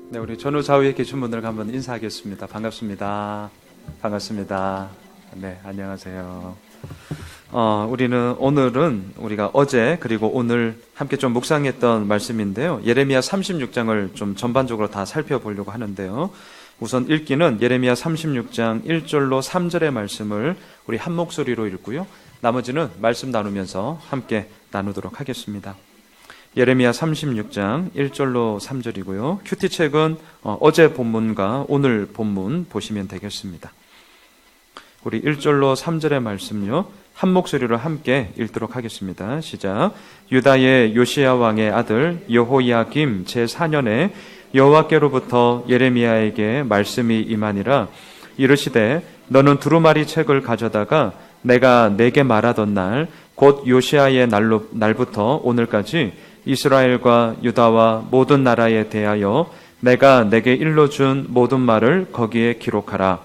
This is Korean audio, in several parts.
네, 우리 전후 좌우에 계신 분들과 한번 인사하겠습니다. 반갑습니다. 반갑습니다. 네, 안녕하세요. 오늘은 우리가 어제 그리고 오늘 함께 좀 묵상했던 말씀인데요. 예레미야 36장을 좀 전반적으로 다 살펴보려고 하는데요. 우선 읽기는 예레미야 36장 1절로 3절의 말씀을 우리 한 목소리로 읽고요. 나머지는 말씀 나누면서 함께 나누도록 하겠습니다. 예레미야 36장 1절로 3절이고요. 큐티책은 어제 본문과 오늘 본문 보시면 되겠습니다. 우리 1절로 3절의 말씀요. 한 목소리로 함께 읽도록 하겠습니다. 시작. 유다의 요시야 왕의 아들 여호야김 제4년에 여호와께로부터 예레미야에게 말씀이 임하니라. 이르시되 너는 두루마리 책을 가져다가 내가 내게 말하던 날 곧 요시야의 날부터 오늘까지 이스라엘과 유다와 모든 나라에 대하여 내가 내게 일러준 모든 말을 거기에 기록하라.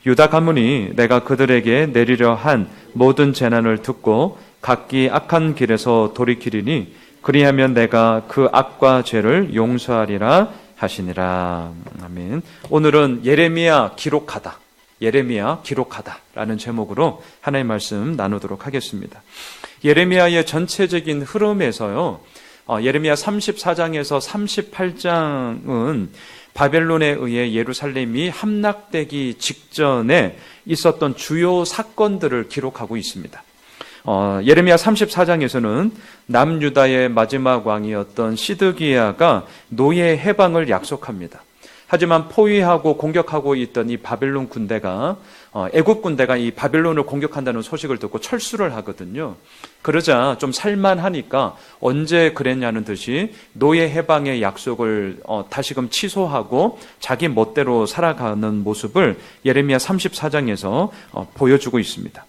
유다 가문이 내가 그들에게 내리려 한 모든 재난을 듣고 각기 악한 길에서 돌이키리니 그리하면 내가 그 악과 죄를 용서하리라 하시니라. 아멘. 오늘은 예레미야 기록하다. 예레미야 기록하다라는 제목으로 하나님의 말씀 나누도록 하겠습니다. 예레미야의 전체적인 흐름에서요. 예레미야 34장에서 38장은 바벨론에 의해 예루살렘이 함락되기 직전에 있었던 주요 사건들을 기록하고 있습니다. 예레미야 34장에서는 남유다의 마지막 왕이었던 시드기야가 노예 해방을 약속합니다. 하지만 포위하고 공격하고 있던 이 바벨론 군대가 애굽 군대가 이 바벨론을 공격한다는 소식을 듣고 철수를 하거든요. 그러자 좀 살만하니까 언제 그랬냐는 듯이 노예 해방의 약속을 다시금 취소하고 자기 멋대로 살아가는 모습을 예레미야 34장에서 보여주고 있습니다.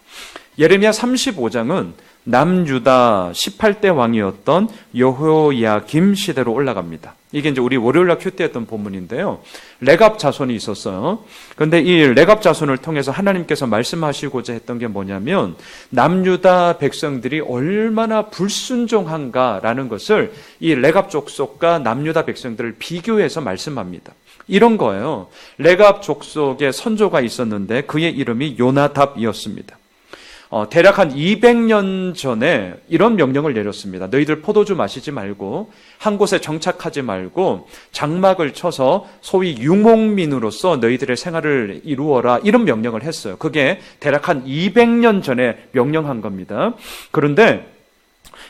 예레미야 35장은 남유다 18대 왕이었던 여호야김 시대로 올라갑니다. 이게 이제 우리 월요일날 큐티 했던 본문인데요. 레갑 자손이 있었어요. 그런데 이 레갑 자손을 통해서 하나님께서 말씀하시고자 했던 게 뭐냐면 남유다 백성들이 얼마나 불순종한가라는 것을 이 레갑 족속과 남유다 백성들을 비교해서 말씀합니다. 이런 거예요. 레갑 족속에 선조가 있었는데 그의 이름이 요나답이었습니다. 대략 한 200년 전에 이런 명령을 내렸습니다. 너희들 포도주 마시지 말고 한 곳에 정착하지 말고 장막을 쳐서 소위 유목민으로서 너희들의 생활을 이루어라, 이런 명령을 했어요. 그게 대략 한 200년 전에 명령한 겁니다. 그런데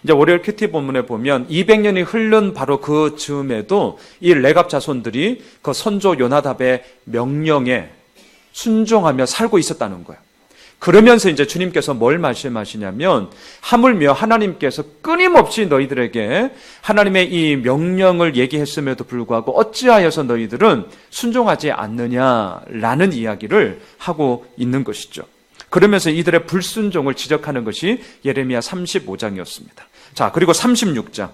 이제 월요일 큐티 본문에 보면 200년이 흐른 바로 그 즈음에도 이 레갑 자손들이 그 선조 요나답의 명령에 순종하며 살고 있었다는 거예요. 그러면서 이제 주님께서 뭘 말씀하시냐면 하물며 하나님께서 끊임없이 너희들에게 하나님의 이 명령을 얘기했음에도 불구하고 어찌하여서 너희들은 순종하지 않느냐라는 이야기를 하고 있는 것이죠. 그러면서 이들의 불순종을 지적하는 것이 예레미야 35장이었습니다. 자, 그리고 36장.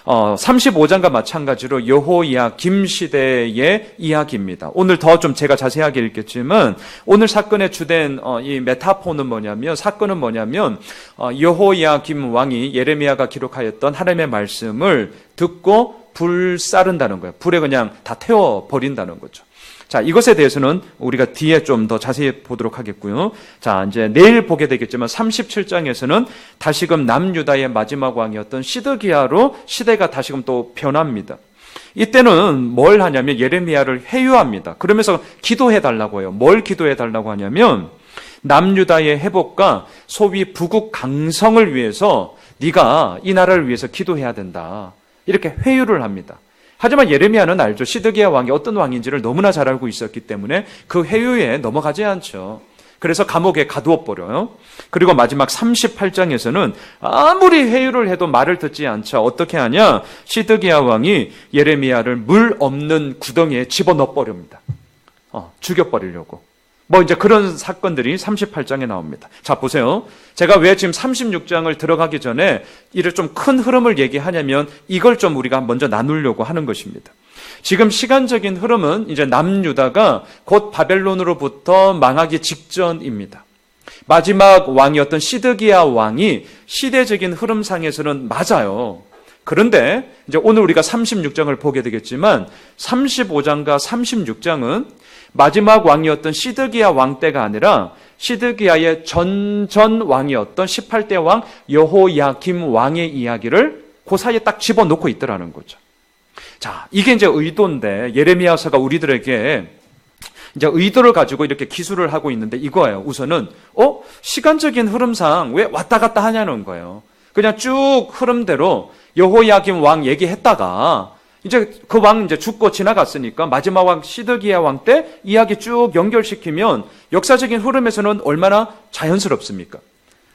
35장과 마찬가지로 여호야김 시대의 이야기입니다. 오늘 더 좀 제가 자세하게 읽겠지만 오늘 사건의 주된 이 메타포는 뭐냐면, 사건은 뭐냐면 여호야김 왕이 예레미야가 기록하였던 하나님의 말씀을 듣고 불사른다는 거예요. 불에 그냥 다 태워버린다는 거죠. 자, 이것에 대해서는 우리가 뒤에 좀 더 자세히 보도록 하겠고요. 자, 이제 내일 보게 되겠지만 37장에서는 다시금 남유다의 마지막 왕이었던 시드기야로 시대가 다시금 또 변합니다. 이때는 뭘 하냐면 예레미야를 회유합니다. 그러면서 기도해 달라고 해요. 뭘 기도해 달라고 하냐면 남유다의 회복과 소위 부국 강성을 위해서 네가 이 나라를 위해서 기도해야 된다. 이렇게 회유를 합니다. 하지만 예레미야는 알죠. 시드기야 왕이 어떤 왕인지를 너무나 잘 알고 있었기 때문에 그 회유에 넘어가지 않죠. 그래서 감옥에 가두어 버려요. 그리고 마지막 38장에서는 아무리 회유를 해도 말을 듣지 않자 어떻게 하냐? 시드기야 왕이 예레미야를 물 없는 구덩이에 집어넣어 버립니다. 죽여버리려고. 뭐 이제 그런 사건들이 38장에 나옵니다. 자, 보세요. 제가 왜 지금 36장을 들어가기 전에 이를 좀 큰 흐름을 얘기하냐면 이걸 좀 우리가 먼저 나누려고 하는 것입니다. 지금 시간적인 흐름은 이제 남유다가 곧 바벨론으로부터 망하기 직전입니다. 마지막 왕이었던 시드기야 왕이 시대적인 흐름상에서는 맞아요. 그런데 이제 오늘 우리가 36장을 보게 되겠지만 35장과 36장은 마지막 왕이었던 시드기야 왕 때가 아니라 시드기야의 전전 왕이었던 18대 왕 여호야김 왕의 이야기를 그 사이에 딱 집어넣고 있더라는 거죠. 자, 이게 이제 의도인데 예레미야서가 우리들에게 이제 의도를 가지고 이렇게 기술을 하고 있는데 이거예요. 우선은 시간적인 흐름상 왜 왔다 갔다 하냐는 거예요. 그냥 쭉 흐름대로 여호야김 왕 얘기했다가 이제 그 왕 이제 죽고 지나갔으니까 마지막 왕 시드기야 왕 때 이야기 쭉 연결시키면 역사적인 흐름에서는 얼마나 자연스럽습니까?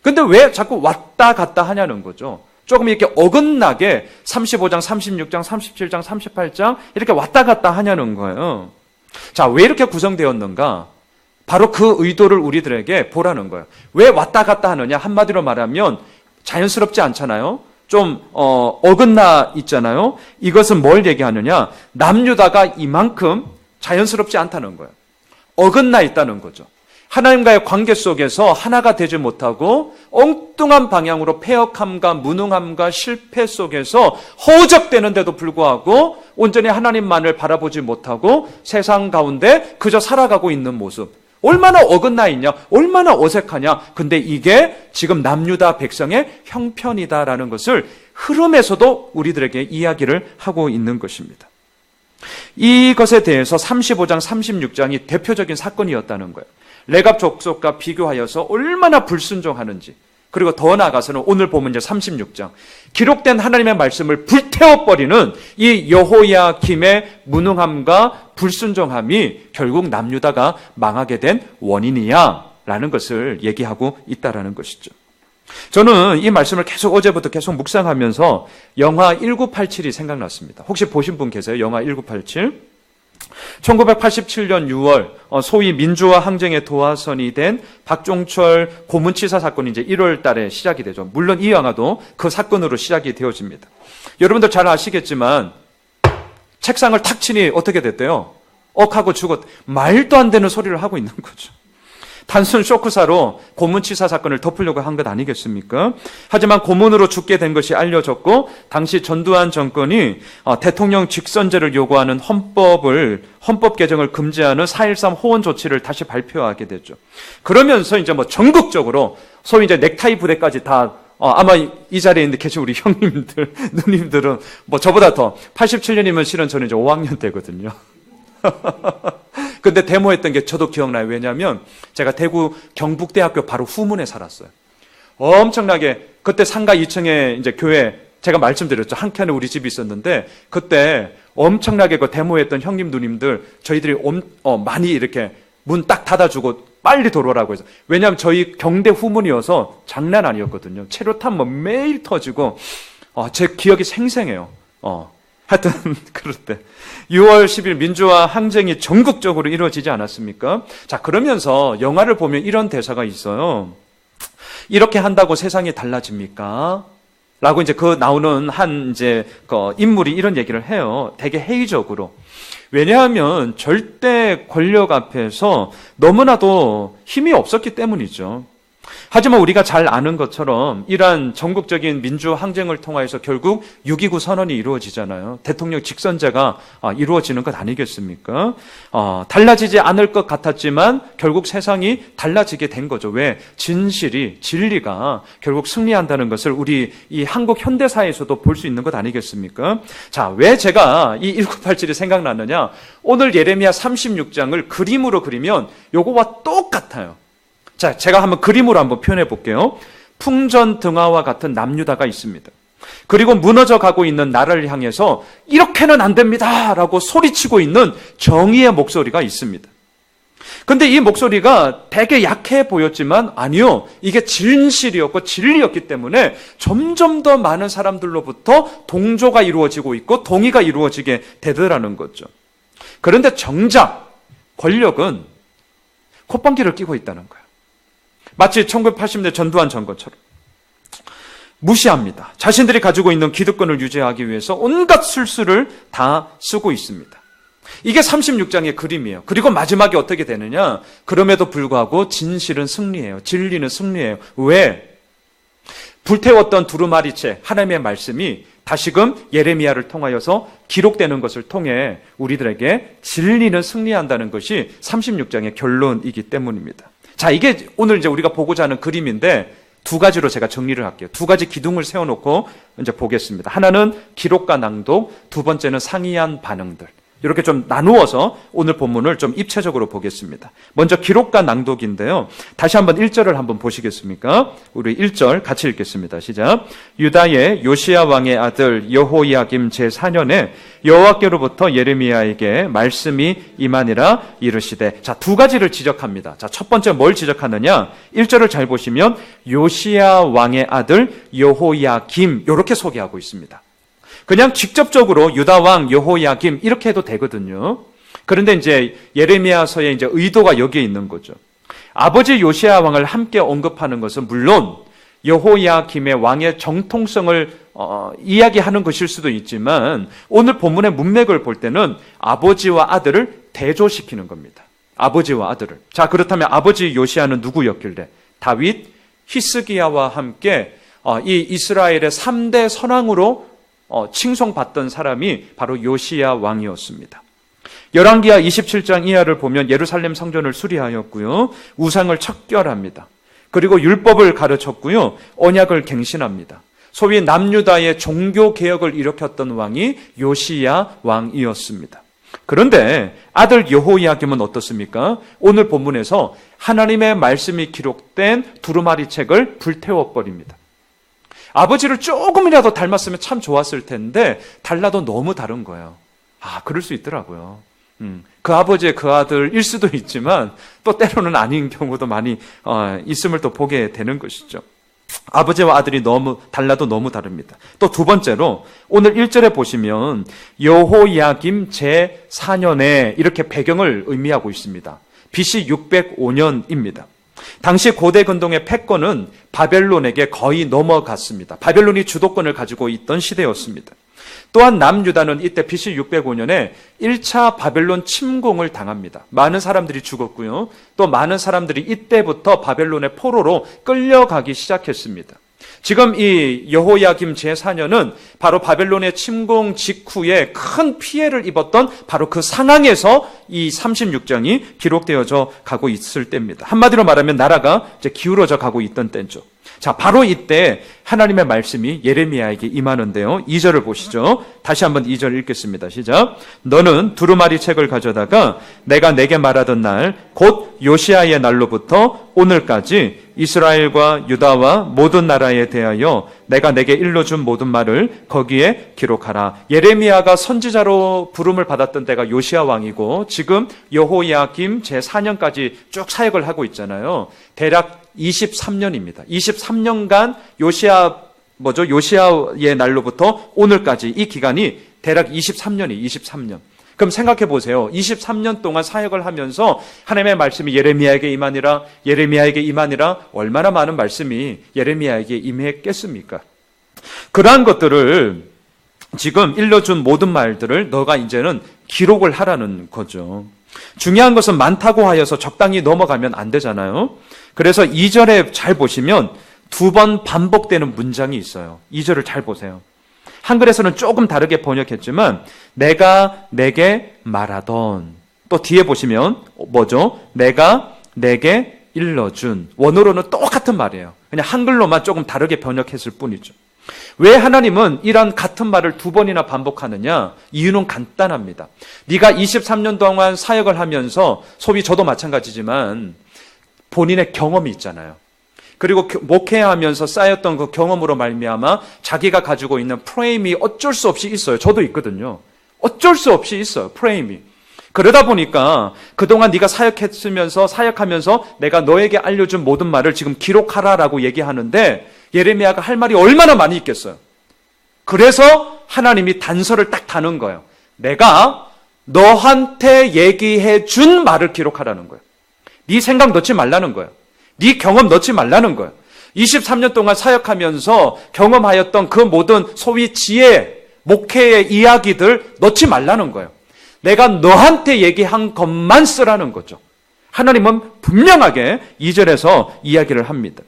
근데 왜 자꾸 왔다 갔다 하냐는 거죠. 조금 이렇게 어긋나게 35장, 36장, 37장, 38장 이렇게 왔다 갔다 하냐는 거예요. 자, 왜 이렇게 구성되었는가? 바로 그 의도를 우리들에게 보라는 거예요. 왜 왔다 갔다 하느냐? 한마디로 말하면 자연스럽지 않잖아요. 좀 어긋나 있잖아요. 이것은 뭘 얘기하느냐? 남유다가 이만큼 자연스럽지 않다는 거예요. 어긋나 있다는 거죠. 하나님과의 관계 속에서 하나가 되지 못하고 엉뚱한 방향으로 패역함과 무능함과 실패 속에서 허우적대는데도 불구하고 온전히 하나님만을 바라보지 못하고 세상 가운데 그저 살아가고 있는 모습. 얼마나 어긋나 있냐, 얼마나 어색하냐. 근데 이게 지금 남유다 백성의 형편이다라는 것을 흐름에서도 우리들에게 이야기를 하고 있는 것입니다. 이것에 대해서 35장, 36장이 대표적인 사건이었다는 거예요. 레갑 족속과 비교하여서 얼마나 불순종하는지, 그리고 더 나아가서는 오늘 보면 이제 36장 기록된 하나님의 말씀을 불태워버리는 이 여호야김의 무능함과 불순종함이 결국 남유다가 망하게 된 원인이야 라는 것을 얘기하고 있다라는 것이죠. 저는 이 말씀을 계속 어제부터 계속 묵상하면서 영화 1987이 생각났습니다. 혹시 보신 분 계세요? 영화 1987? 1987년 6월 소위 민주화 항쟁의 도화선이 된 박종철 고문치사 사건이 이제 1월 달에 시작이 되죠. 물론 이 영화도 그 사건으로 시작이 되어집니다. 여러분들 잘 아시겠지만 책상을 탁 치니 어떻게 됐대요? 억하고 죽었. 말도 안 되는 소리를 하고 있는 거죠. 단순 쇼크사로 고문치사 사건을 덮으려고 한 것 아니겠습니까? 하지만 고문으로 죽게 된 것이 알려졌고 당시 전두환 정권이 대통령 직선제를 요구하는 헌법 개정을 금지하는 4.13 호원 조치를 다시 발표하게 되죠. 그러면서 이제 뭐 전국적으로 소위 이제 넥타이 부대까지 다 아마 이 자리에 있는 계신 우리 형님들, 누님들은 뭐 저보다 더 87년이면 실은 저는 이제 5학년 때거든요. 근데 데모했던 게 저도 기억나요. 왜냐하면 제가 대구 경북대학교 바로 후문에 살았어요. 엄청나게 그때 상가 2층에 이제 교회 제가 말씀드렸죠. 한켠에 우리 집이 있었는데 그때 엄청나게 그 데모했던 형님 누님들 저희들이 많이 이렇게 문 딱 닫아주고 빨리 돌아오라고 해서. 왜냐하면 저희 경대 후문이어서 장난 아니었거든요. 체류탄 뭐 매일 터지고 제 기억이 생생해요. 하여튼 그럴 때 6월 10일 민주화 항쟁이 전국적으로 이루어지지 않았습니까? 자, 그러면서 영화를 보면 이런 대사가 있어요. 이렇게 한다고 세상이 달라집니까? 라고 이제 그 나오는 한 이제 그 인물이 이런 얘기를 해요. 되게 회의적으로. 왜냐하면 절대 권력 앞에서 너무나도 힘이 없었기 때문이죠. 하지만 우리가 잘 아는 것처럼 이러한 전국적인 민주 항쟁을 통해서 결국 6.29 선언이 이루어지잖아요. 대통령 직선제가 이루어지는 것 아니겠습니까? 달라지지 않을 것 같았지만 결국 세상이 달라지게 된 거죠. 왜? 진리가 결국 승리한다는 것을 우리 이 한국 현대사에서도 볼 수 있는 것 아니겠습니까? 자, 왜 제가 이 1987이 생각났느냐? 오늘 예레미야 36장을 그림으로 그리면 요거와 똑같아요. 자, 제가 한번 그림으로 한번 표현해 볼게요. 풍전등화와 같은 남유다가 있습니다. 그리고 무너져 가고 있는 나라를 향해서 이렇게는 안 됩니다 라고 소리치고 있는 정의의 목소리가 있습니다. 근데 이 목소리가 되게 약해 보였지만 아니요, 이게 진실이었고 진리였기 때문에 점점 더 많은 사람들로부터 동조가 이루어지고 있고 동의가 이루어지게 되더라는 거죠. 그런데 정작 권력은 콧방귀를 끼고 있다는 거예요. 마치 1980년대 전두환 정권처럼 무시합니다. 자신들이 가지고 있는 기득권을 유지하기 위해서 온갖 술수를 다 쓰고 있습니다. 이게 36장의 그림이에요. 그리고 마지막에 어떻게 되느냐? 그럼에도 불구하고 진실은 승리해요. 진리는 승리해요. 왜? 불태웠던 두루마리채 하나님의 말씀이 다시금 예레미야를 통하여서 기록되는 것을 통해 우리들에게 진리는 승리한다는 것이 36장의 결론이기 때문입니다. 자, 이게 오늘 이제 우리가 보고자 하는 그림인데 두 가지로 제가 정리를 할게요. 두 가지 기둥을 세워놓고 이제 보겠습니다. 하나는 기록과 낭독, 두 번째는 상이한 반응들. 이렇게 좀 나누어서 오늘 본문을 좀 입체적으로 보겠습니다. 먼저 기록과 낭독인데요. 다시 한번 1절을 한번 보시겠습니까? 우리 1절 같이 읽겠습니다. 시작. 유다의 요시야 왕의 아들 여호야김 제4년에 여호와께로부터 예레미야에게 말씀이 임하니라 이르시되. 자, 두 가지를 지적합니다. 자, 첫 번째 뭘 지적하느냐? 1절을 잘 보시면 요시야 왕의 아들 여호야김 이렇게 소개하고 있습니다. 그냥 직접적으로 유다 왕 여호야김 이렇게 해도 되거든요. 그런데 이제 예레미야서의 이제 의도가 여기에 있는 거죠. 아버지 요시야 왕을 함께 언급하는 것은 물론 여호야김의 왕의 정통성을 이야기하는 것일 수도 있지만 오늘 본문의 문맥을 볼 때는 아버지와 아들을 대조시키는 겁니다. 아버지와 아들을. 자, 그렇다면 아버지 요시야는 누구였길래? 다윗, 히스기야와 함께 이 이스라엘의 3대 선왕으로 칭송받던 사람이 바로 요시야 왕이었습니다. 열왕기하 27장 이하를 보면 예루살렘 성전을 수리하였고요. 우상을 척결합니다. 그리고 율법을 가르쳤고요. 언약을 갱신합니다. 소위 남유다의 종교 개혁을 일으켰던 왕이 요시야 왕이었습니다. 그런데 아들 여호야김은 어떻습니까? 오늘 본문에서 하나님의 말씀이 기록된 두루마리 책을 불태워버립니다. 아버지를 조금이라도 닮았으면 참 좋았을 텐데 달라도 너무 다른 거예요. 그럴 수 있더라고요. 그 아버지의 그 아들일 수도 있지만 또 때로는 아닌 경우도 많이 있음을 또 보게 되는 것이죠. 아버지와 아들이 달라도 너무 다릅니다. 또 두 번째로 오늘 1절에 보시면 여호야김 제4년에 이렇게 배경을 의미하고 있습니다. BC 605년입니다. 당시 고대 근동의 패권은 바벨론에게 거의 넘어갔습니다. 바벨론이 주도권을 가지고 있던 시대였습니다. 또한 남유다는 이때 BC 605년에 1차 바벨론 침공을 당합니다. 많은 사람들이 죽었고요. 또 많은 사람들이 이때부터 바벨론의 포로로 끌려가기 시작했습니다. 지금 이 여호야김 제4년은 바로 바벨론의 침공 직후에 큰 피해를 입었던 바로 그 상황에서 이 36장이 기록되어져 가고 있을 때입니다. 한마디로 말하면 나라가 이제 기울어져 가고 있던 때죠. 자, 바로 이때 하나님의 말씀이 예레미야에게 임하는데요. 2절을 보시죠. 다시 한번 2절 읽겠습니다. 시작. 너는 두루마리 책을 가져다가 내가 내게 말하던 날, 곧 요시야의 날로부터 오늘까지 이스라엘과 유다와 모든 나라에 대하여 내가 내게 일러준 모든 말을 거기에 기록하라. 예레미야가 선지자로 부름을 받았던 때가 요시야 왕이고 지금 여호야김 제4년까지 쭉 사역을 하고 있잖아요. 대략 23년입니다. 23년간 요시야의 날로부터 오늘까지 이 기간이 대략 23년. 그럼 생각해 보세요. 23년 동안 사역을 하면서 하나님의 말씀이 예레미야에게 임하니라 얼마나 많은 말씀이 예레미야에게 임했겠습니까? 그러한 것들을 지금 일러준 모든 말들을 너가 이제는 기록을 하라는 거죠. 중요한 것은 많다고 하여서 적당히 넘어가면 안 되잖아요. 그래서 2절에 잘 보시면 두 번 반복되는 문장이 있어요. 2절을 잘 보세요. 한글에서는 조금 다르게 번역했지만 내가 내게 말하던, 또 뒤에 보시면 뭐죠? 내가 내게 일러준. 원어로는 똑같은 말이에요. 그냥 한글로만 조금 다르게 번역했을 뿐이죠. 왜 하나님은 이런 같은 말을 두 번이나 반복하느냐? 이유는 간단합니다. 네가 23년 동안 사역을 하면서, 소위 저도 마찬가지지만 본인의 경험이 있잖아요. 그리고 목회하면서 쌓였던 그 경험으로 말미암아 자기가 가지고 있는 프레임이 어쩔 수 없이 있어요. 저도 있거든요. 어쩔 수 없이 있어요. 프레임이. 그러다 보니까 그동안 네가 사역하면서 내가 너에게 알려준 모든 말을 지금 기록하라라고 얘기하는데 예레미야가 할 말이 얼마나 많이 있겠어요. 그래서 하나님이 단서를 딱 다는 거예요. 내가 너한테 얘기해 준 말을 기록하라는 거예요. 네 생각 넣지 말라는 거예요. 네 경험 넣지 말라는 거예요. 23년 동안 사역하면서 경험하였던 그 모든 소위 지혜, 목회의 이야기들 넣지 말라는 거예요. 내가 너한테 얘기한 것만 쓰라는 거죠. 하나님은 분명하게 2절에서 이야기를 합니다.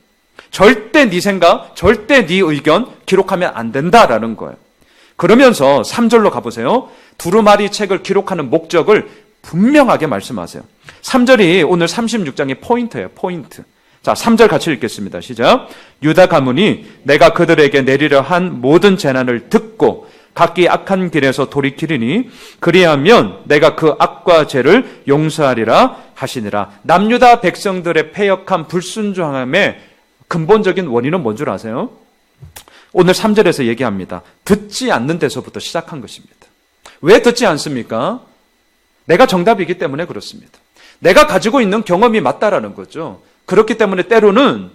절대 네 생각, 절대 네 의견 기록하면 안 된다라는 거예요. 그러면서 3절로 가보세요. 두루마리 책을 기록하는 목적을 분명하게 말씀하세요. 3절이 오늘 36장의 포인트예요. 포인트. 자, 3절 같이 읽겠습니다. 시작. 유다 가문이 내가 그들에게 내리려 한 모든 재난을 듣고 각기 악한 길에서 돌이키리니 그리하면 내가 그 악과 죄를 용서하리라 하시니라. 남유다 백성들의 패역한 불순종함의 근본적인 원인은 뭔 줄 아세요? 오늘 3절에서 얘기합니다. 듣지 않는 데서부터 시작한 것입니다. 왜 듣지 않습니까? 내가 정답이기 때문에 그렇습니다. 내가 가지고 있는 경험이 맞다라는 거죠. 그렇기 때문에 때로는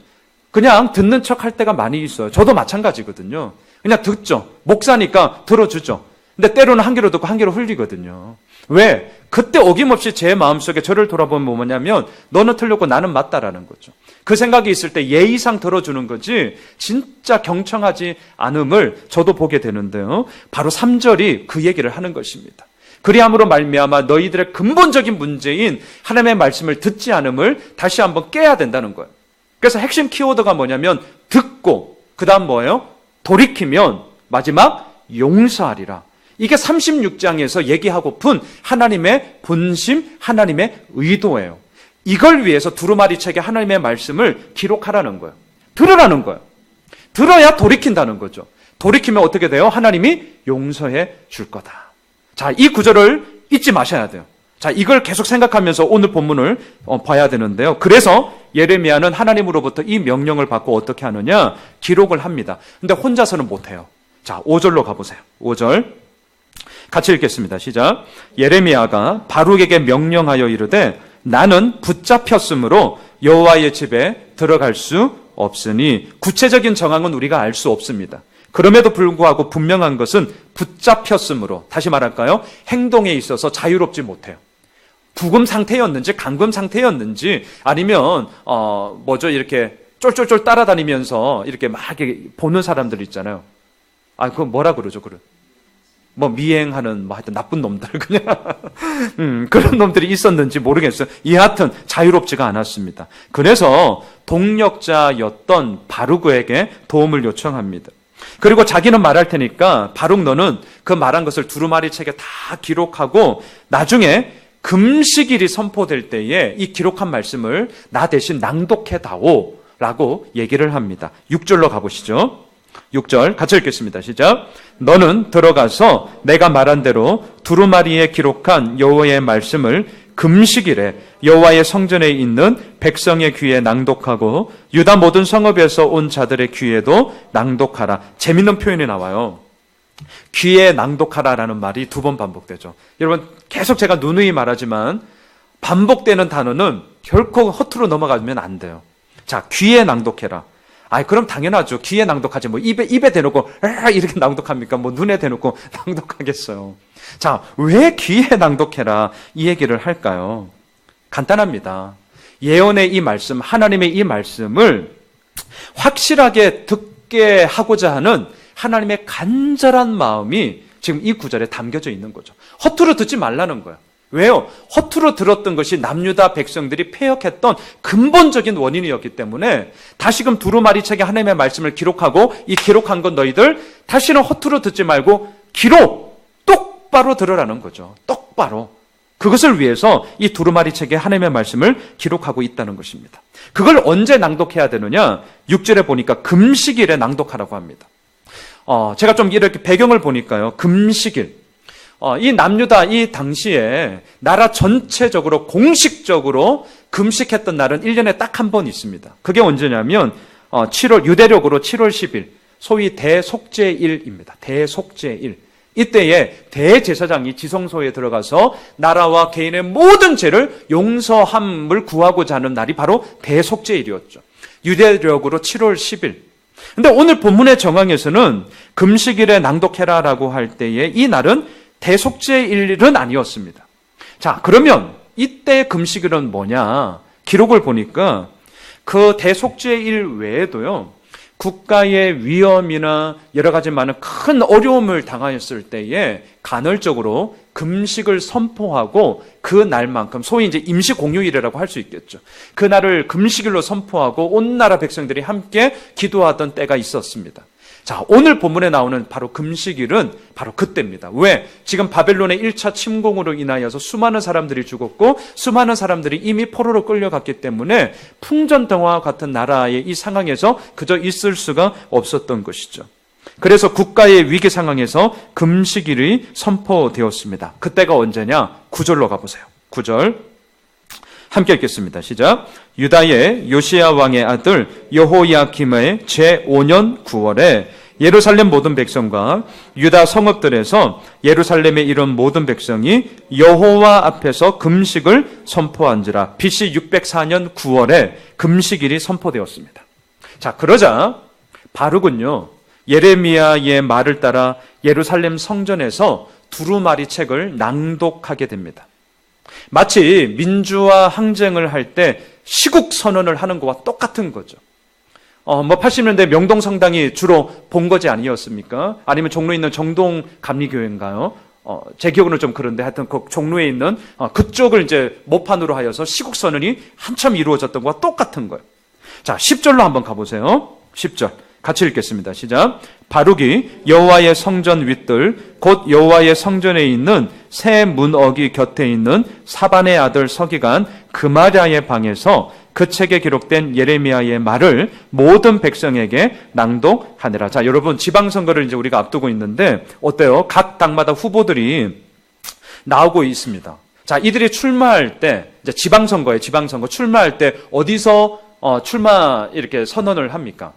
그냥 듣는 척 할 때가 많이 있어요. 저도 마찬가지거든요. 그냥 듣죠. 목사니까 들어주죠. 근데 때로는 한 귀로 듣고 한 귀로 흘리거든요. 왜? 그때 어김없이 제 마음속에 저를 돌아보면 뭐냐면 너는 틀렸고 나는 맞다라는 거죠. 그 생각이 있을 때 예의상 들어주는 거지 진짜 경청하지 않음을 저도 보게 되는데요. 바로 3절이 그 얘기를 하는 것입니다. 그리함으로 말미암아 너희들의 근본적인 문제인 하나님의 말씀을 듣지 않음을 다시 한번 깨야 된다는 거예요. 그래서 핵심 키워드가 뭐냐면 듣고 그 다음 뭐예요? 돌이키면 마지막 용서하리라. 이게 36장에서 얘기하고픈 하나님의 본심, 하나님의 의도예요. 이걸 위해서 두루마리 책에 하나님의 말씀을 기록하라는 거예요. 들으라는 거예요. 들어야 돌이킨다는 거죠. 돌이키면 어떻게 돼요? 하나님이 용서해 줄 거다. 자, 이 구절을 잊지 마셔야 돼요. 자, 이걸 계속 생각하면서 오늘 본문을 봐야 되는데요. 그래서 예레미야는 하나님으로부터 이 명령을 받고 어떻게 하느냐? 기록을 합니다. 근데 혼자서는 못해요. 자, 5절로 가보세요. 5절. 같이 읽겠습니다. 시작. 예레미야가 바룩에게 명령하여 이르되 나는 붙잡혔으므로 여호와의 집에 들어갈 수 없으니 구체적인 정황은 우리가 알 수 없습니다. 그럼에도 불구하고 분명한 것은 붙잡혔으므로, 다시 말할까요? 행동에 있어서 자유롭지 못해요. 구금 상태였는지 감금 상태였는지 아니면 이렇게 쫄쫄쫄 따라다니면서 이렇게 막 이렇게 보는 사람들 있잖아요. 아, 그거 뭐라 그러죠? 미행하는 하여튼 나쁜 놈들 그냥 그런 놈들이 있었는지 모르겠어요. 여하튼 자유롭지가 않았습니다. 그래서 동력자였던 바룩에게 도움을 요청합니다. 그리고 자기는 말할 테니까 바룩 너는 그 말한 것을 두루마리 책에 다 기록하고 나중에 금식일이 선포될 때에 이 기록한 말씀을 나 대신 낭독해다오 라고 얘기를 합니다. 6절로 가보시죠. 6절 같이 읽겠습니다. 시작. 너는 들어가서 내가 말한 대로 두루마리에 기록한 여호와의 말씀을 금식일에 여호와의 성전에 있는 백성의 귀에 낭독하고 유다 모든 성읍에서 온 자들의 귀에도 낭독하라. 재밌는 표현이 나와요. 귀에 낭독하라라는 말이 2번 반복되죠. 여러분 계속 제가 누누이 말하지만 반복되는 단어는 결코 허투루 넘어가면 안 돼요. 자, 귀에 낭독해라. 그럼 당연하죠. 귀에 낭독하지 입에 대놓고 이렇게 낭독합니까? 눈에 대놓고 낭독하겠어요. 자, 왜 귀에 낭독해라 이 얘기를 할까요? 간단합니다. 예언의 이 말씀, 하나님의 이 말씀을 확실하게 듣게 하고자 하는 하나님의 간절한 마음이 지금 이 구절에 담겨져 있는 거죠. 허투루 듣지 말라는 거예요. 왜요? 허투루 들었던 것이 남유다 백성들이 패역했던 근본적인 원인이었기 때문에 다시금 두루마리 책에 하나님의 말씀을 기록하고 이 기록한 건 너희들 다시는 허투루 듣지 말고 똑바로 들으라는 거죠. 똑바로. 그것을 위해서 이 두루마리 책에 하나님의 말씀을 기록하고 있다는 것입니다. 그걸 언제 낭독해야 되느냐? 6절에 보니까 금식일에 낭독하라고 합니다. 제가 좀 이렇게 배경을 보니까요. 금식일. 이 남유다 이 당시에 나라 전체적으로 공식적으로 금식했던 날은 1년에 딱 한 번 있습니다. 그게 언제냐면 유대력으로 7월 10일 소위 대속죄일입니다. 대속죄일. 이때에 대제사장이 지성소에 들어가서 나라와 개인의 모든 죄를 용서함을 구하고자 하는 날이 바로 대속죄일이었죠. 유대력으로 7월 10일. 근데 오늘 본문의 정황에서는 금식일에 낭독해라라고 할 때에 이 날은 대속죄일은 아니었습니다. 자, 그러면 이때 금식일은 뭐냐? 기록을 보니까 그 대속죄일 외에도요, 국가의 위험이나 여러 가지 많은 큰 어려움을 당하였을 때에 간헐적으로 금식을 선포하고 그 날만큼 소위 이제 임시 공휴일이라고 할 수 있겠죠. 그날을 금식일로 선포하고 온 나라 백성들이 함께 기도하던 때가 있었습니다. 자, 오늘 본문에 나오는 바로 금식일은 바로 그때입니다. 왜? 지금 바벨론의 1차 침공으로 인하여서 수많은 사람들이 죽었고 수많은 사람들이 이미 포로로 끌려갔기 때문에 풍전등화와 같은 나라의 이 상황에서 그저 있을 수가 없었던 것이죠. 그래서 국가의 위기 상황에서 금식일이 선포되었습니다. 그때가 언제냐? 9절로 가보세요. 9절 함께 읽겠습니다. 시작. 유다의 요시야 왕의 아들 여호야김의 제5년 9월에 예루살렘 모든 백성과 유다 성읍들에서 예루살렘에 이른 모든 백성이 여호와 앞에서 금식을 선포한지라. BC 604년 9월에 금식일이 선포되었습니다. 자, 그러자 바룩은요, 예레미야의 말을 따라 예루살렘 성전에서 두루마리 책을 낭독하게 됩니다. 마치 민주화 항쟁을 할 때 시국 선언을 하는 것과 똑같은 거죠. 80년대 명동성당이 주로 본거지 아니었습니까? 아니면 종로에 있는 정동 감리교회인가요? 제 기억으로는 좀 그런데 하여튼 그 종로에 있는 그쪽을 이제 모판으로 하여서 시국 선언이 한참 이루어졌던 것과 똑같은 거예요. 자, 10절로 한번 가보세요. 10절. 같이 읽겠습니다. 시작. 바룩이 여호와의 성전 윗들 곧 여호와의 성전에 있는 새 문어기 곁에 있는 사반의 아들 서기관 그마랴의 방에서 그 책에 기록된 예레미야의 말을 모든 백성에게 낭독하니라. 자, 여러분 지방선거를 이제 우리가 앞두고 있는데 어때요? 각 당마다 후보들이 나오고 있습니다. 자, 이들이 출마할 때 이제 지방선거 출마할 때 어디서 출마 이렇게 선언을 합니까?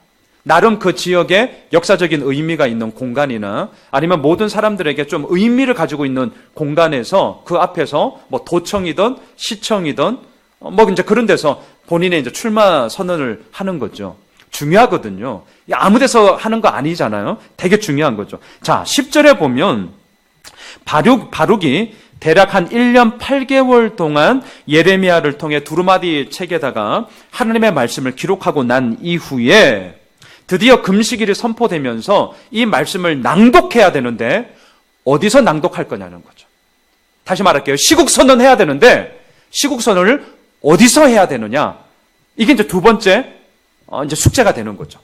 나름 그 지역에 역사적인 의미가 있는 공간이나 아니면 모든 사람들에게 좀 의미를 가지고 있는 공간에서 그 앞에서 뭐 도청이든 시청이든 뭐 이제 그런 데서 본인의 이제 출마 선언을 하는 거죠. 중요하거든요. 아무 데서 하는 거 아니잖아요. 되게 중요한 거죠. 자, 10절에 보면 바룩이 대략 한 1년 8개월 동안 예레미야를 통해 두루마리 책에다가 하나님의 말씀을 기록하고 난 이후에 드디어 금식일이 선포되면서 이 말씀을 낭독해야 되는데 어디서 낭독할 거냐는 거죠. 다시 말할게요. 시국선언해야 되는데 시국선언을 어디서 해야 되느냐? 이게 이제 두 번째 이제 숙제가 되는 거죠.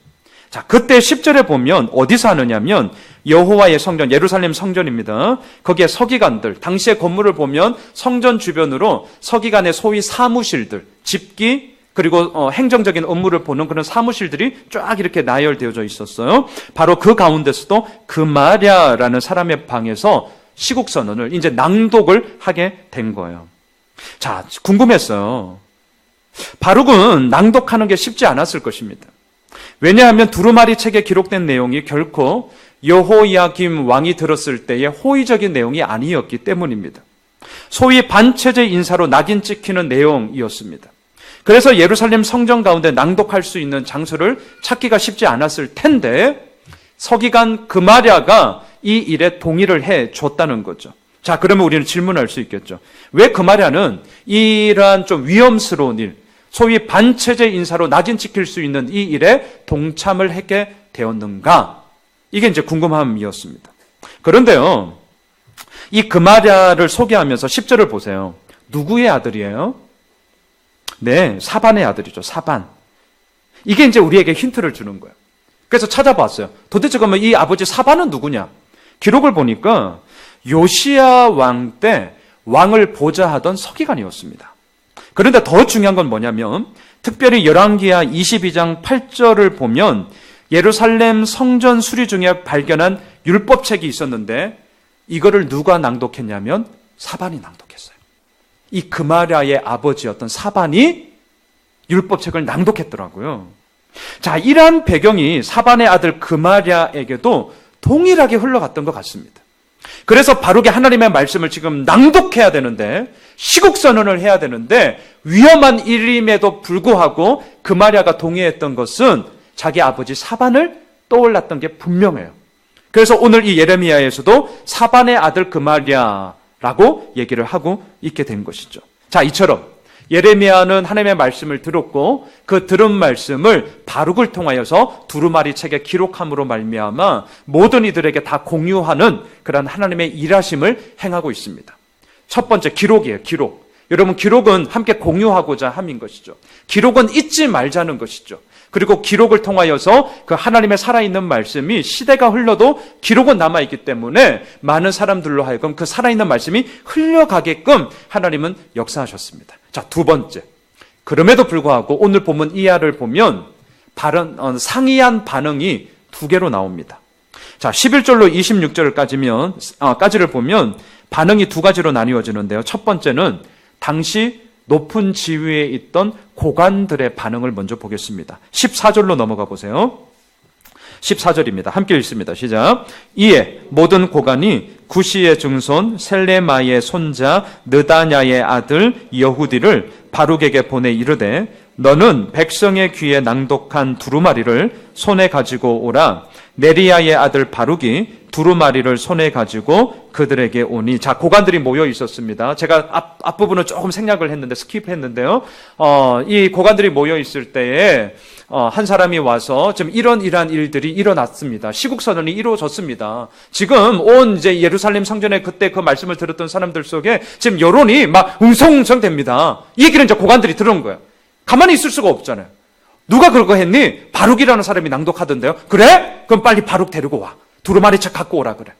자, 그때 10절에 보면 어디서 하느냐면 여호와의 성전, 예루살렘 성전입니다. 거기에 서기관들, 당시의 건물을 보면 성전 주변으로 서기관의 소위 사무실들, 집기, 그리고 행정적인 업무를 보는 그런 사무실들이 쫙 이렇게 나열되어져 있었어요. 바로 그 가운데서도 그마랴라는 사람의 방에서 시국선언을 이제 낭독을 하게 된 거예요. 자, 궁금했어요. 바룩은 낭독하는 게 쉽지 않았을 것입니다. 왜냐하면 두루마리 책에 기록된 내용이 결코 여호야김 왕이 들었을 때의 호의적인 내용이 아니었기 때문입니다. 소위 반체제 인사로 낙인 찍히는 내용이었습니다. 그래서 예루살렘 성전 가운데 낭독할 수 있는 장소를 찾기가 쉽지 않았을 텐데 서기관 그마랴가 이 일에 동의를 해 줬다는 거죠. 자, 그러면 우리는 질문할 수 있겠죠. 왜 그마랴는 이러한 좀 위험스러운 일, 소위 반체제 인사로 낙인 찍힐 수 있는 이 일에 동참을 하게 되었는가? 이게 이제 궁금함이었습니다. 그런데요, 이 그마랴를 소개하면서 10절을 보세요. 누구의 아들이에요? 네, 사반의 아들이죠. 사반. 이게 이제 우리에게 힌트를 주는 거예요. 그래서 찾아봤어요. 도대체 그러면 이 아버지 사반은 누구냐? 기록을 보니까 요시야 왕 때 왕을 보좌하던 서기관이었습니다. 그런데 더 중요한 건 뭐냐면 특별히 열왕기하 22장 8절을 보면 예루살렘 성전 수리 중에 발견한 율법책이 있었는데 이거를 누가 낭독했냐면 사반이 낭독했어요. 이 그마랴의 아버지였던 사반이 율법책을 낭독했더라고요. 자, 이러한 배경이 사반의 아들 그마랴에게도 동일하게 흘러갔던 것 같습니다. 그래서 바룩이 하나님의 말씀을 지금 낭독해야 되는데 시국선언을 해야 되는데 위험한 일임에도 불구하고 그마랴가 동의했던 것은 자기 아버지 사반을 떠올랐던 게 분명해요. 그래서 오늘 이 예레미야에서도 사반의 아들 그마랴라고 얘기를 하고 있게 된 것이죠. 자, 이처럼 예레미야는 하나님의 말씀을 들었고 그 들은 말씀을 바룩을 통하여서 두루마리 책에 기록함으로 말미암아 모든 이들에게 다 공유하는 그런 하나님의 일하심을 행하고 있습니다. 첫 번째 기록이에요. 기록. 여러분, 기록은 함께 공유하고자 함인 것이죠. 기록은 잊지 말자는 것이죠. 그리고 기록을 통하여서 그 하나님의 살아있는 말씀이 시대가 흘러도 기록은 남아있기 때문에 많은 사람들로 하여금 그 살아있는 말씀이 흘러가게끔 하나님은 역사하셨습니다. 자, 두 번째. 그럼에도 불구하고 오늘 본문 이하를 보면 상이한 반응이 두 개로 나옵니다. 자, 11절로 26절까지를 보면 반응이 두 가지로 나뉘어지는데요. 첫 번째는 당시 높은 지위에 있던 고관들의 반응을 먼저 보겠습니다. 14절로 넘어가 보세요. 14절입니다. 함께 읽습니다. 시작. 이에 모든 고관이 구시의 증손 셀레마의 손자 느다냐의 아들 여후디를 바룩에게 보내 이르되 너는 백성의 귀에 낭독한 두루마리를 손에 가지고 오라. 네리야의 아들 바룩이 두루마리를 손에 가지고 그들에게 오니. 자, 고관들이 모여 있었습니다. 제가 앞부분은 조금 생략을 했는데 스킵했는데요. 이 고관들이 모여 있을 때에 한 사람이 와서 지금 이러한 일들이 일어났습니다. 시국선언이 이루어졌습니다. 지금 온 이제 예루살렘 성전에 그때 그 말씀을 들었던 사람들 속에 지금 여론이 막 웅성웅성됩니다. 이 얘기를 이제 고관들이 들은 거예요. 가만히 있을 수가 없잖아요. 누가 그런 거 했니? 바룩이라는 사람이 낭독하던데요. 그래? 그럼 빨리 바룩 데리고 와. 두루마리 책 갖고 오라 그래.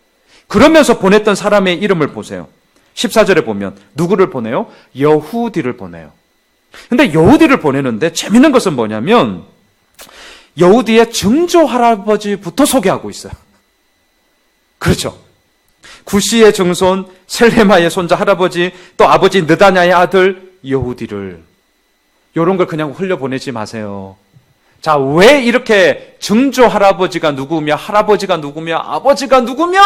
그러면서 보냈던 사람의 이름을 보세요. 14절에 보면 누구를 보내요? 여후디를 보내요. 근데 여후디를 보내는데 재밌는 것은 뭐냐면 여후디의 증조 할아버지부터 소개하고 있어요. 그렇죠. 구시의 증손 셀레마의 손자 할아버지, 또 아버지 느다냐의 아들 여후디를, 이런 걸 그냥 흘려보내지 마세요. 자, 왜 이렇게 증조 할아버지가 누구며 할아버지가 누구며 아버지가 누구며